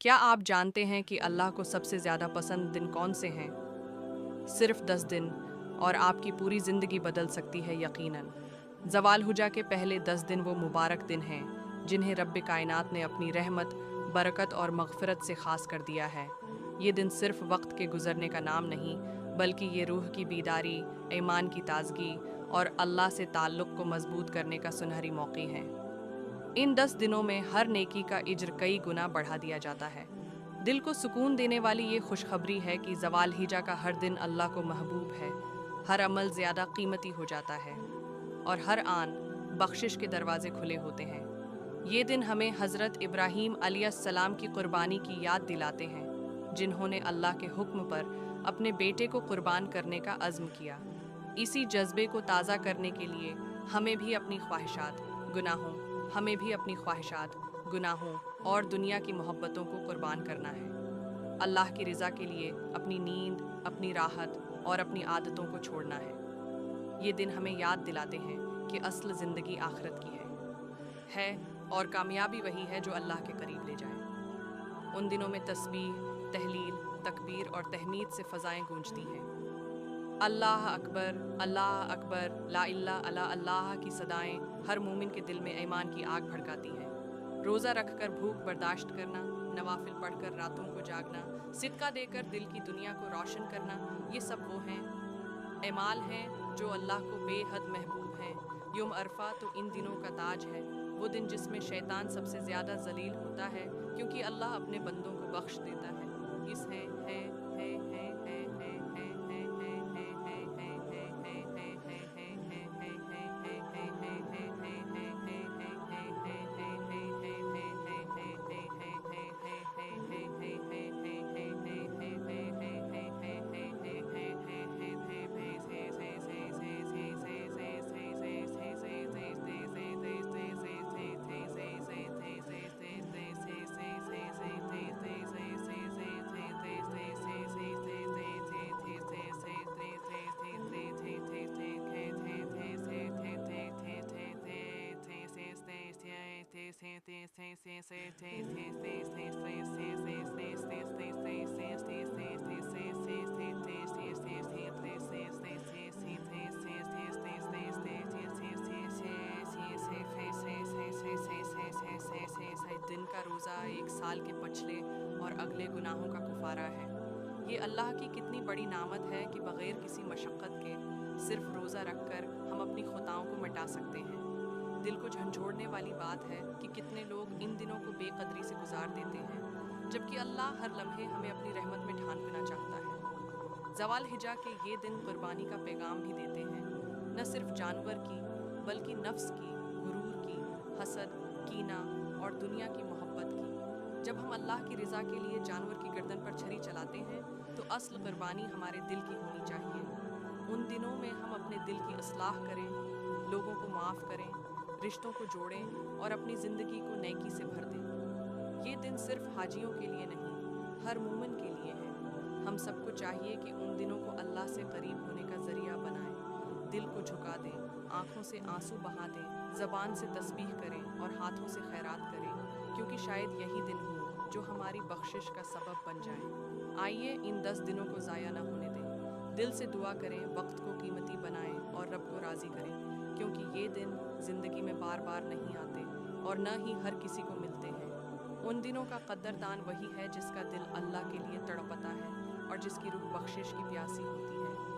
क्या आप जानते हैं कि अल्लाह को सबसे ज़्यादा पसंद दिन कौन से हैं? सिर्फ 10 दिन और आपकी पूरी ज़िंदगी बदल सकती है यकीनन। ज़वाल हुजा के पहले 10 दिन वो मुबारक दिन हैं जिन्हें रब्ब कायनात ने अपनी रहमत, बरकत और मग़फ़िरत से ख़ास कर दिया है। ये दिन सिर्फ वक्त के गुज़रने का नाम नहीं, बल्कि ये रूह की बीदारी, ईमान की ताज़गी और अल्लाह से ताल्लुक़ को मज़बूत करने का सुनहरी मौक़ा है। इन 10 दिनों में हर नेकी का इज्र कई गुना बढ़ा दिया जाता है। दिल को सुकून देने वाली ये खुशखबरी है कि ज़वाल हिजा का हर दिन अल्लाह को महबूब है। हर अमल ज़्यादा कीमती हो जाता है और हर आन बख्शिश के दरवाजे खुले होते हैं। ये दिन हमें हज़रत इब्राहीम अलैहिस्सलाम की कुर्बानी की याद दिलाते हैं, जिन्होंने अल्लाह के हुक्म पर अपने बेटे को कुर्बान करने का अज़्म किया। इसी जज्बे को ताज़ा करने के लिए हमें भी अपनी ख्वाहिशात, गुनाहों और दुनिया की मोहब्बतों को कुर्बान करना है। अल्लाह की रज़ा के लिए अपनी नींद, अपनी राहत और अपनी आदतों को छोड़ना है। ये दिन हमें याद दिलाते हैं कि असल ज़िंदगी आखिरत की है और कामयाबी वही है जो अल्लाह के करीब ले जाए। उन दिनों में तस्बीह, तहलील, तकबीर और तहमीद से फ़ज़ाएँ गूंजती हैं। अल्लाह अकबर, ला इल्ला अला अल्लाह की सदाएं हर मोमिन के दिल में ईमान की आग भड़काती हैं। रोज़ा रखकर भूख बर्दाश्त करना, नवाफिल पढ़कर रातों को जागना, सिदका देकर दिल की दुनिया को रोशन करना, ये सब वो हैं एमाल हैं जो अल्लाह को बेहद महबूब हैं। यौम अरफा तो इन दिनों का ताज है, वो दिन जिसमें शैतान सबसे ज़्यादा जलील होता है, क्योंकि अल्लाह अपने बंदों को बख्श देता है। इस दिन का रोज़ा एक साल के पछले और अगले गुनाहों का कुफारा है। ये अल्लाह की कितनी बड़ी नामत है कि बग़ैर किसी मशक्क़त के सिर्फ रोज़ा रखकर हम अपनी ख़ताओं को मिटा सकते हैं। दिल को झंझोड़ने वाली बात है कि कितने लोग इन दिनों को बेकदरी से गुजार देते हैं, जबकि अल्लाह हर लम्हे हमें अपनी रहमत में ढांपना चाहता है। ज़वाल हिजा के ये दिन कुर्बानी का पैगाम भी देते हैं, न सिर्फ जानवर की बल्कि नफ्स की, गुरूर की, हसद, कीना और दुनिया की मोहब्बत की। जब हम अल्लाह की रज़ा के लिए जानवर की गर्दन पर छरी चलाते हैं तो असल कुर्बानी हमारे दिल की होनी चाहिए। उन दिनों में हम अपने दिल की इस्लाह करें, लोगों को माफ़ करें, रिश्तों को जोड़ें और अपनी ज़िंदगी को नेकी से भर दें। ये दिन सिर्फ हाजियों के लिए नहीं, हर मोमिन के लिए है। हम सबको चाहिए कि उन दिनों को अल्लाह से करीब होने का ज़रिया बनाएं। दिल को झुका दें, आँखों से आंसू बहा दें, ज़बान से तस्बीह करें और हाथों से खैरात करें, क्योंकि शायद यही दिन हो जो हमारी बख्शिश का सबब बन जाए। आइए इन 10 दिनों को ज़ाया ना होने दें। दिल से दुआ करें, वक्त को कीमती बनाएं और रब को राज़ी करें, क्योंकि ये दिन ज़िंदगी में बार बार नहीं आते और न ही हर किसी को मिलते हैं। उन दिनों का कद्रदान वही है जिसका दिल अल्लाह के लिए तड़पता है और जिसकी रूह बख्शिश की प्यासी होती है।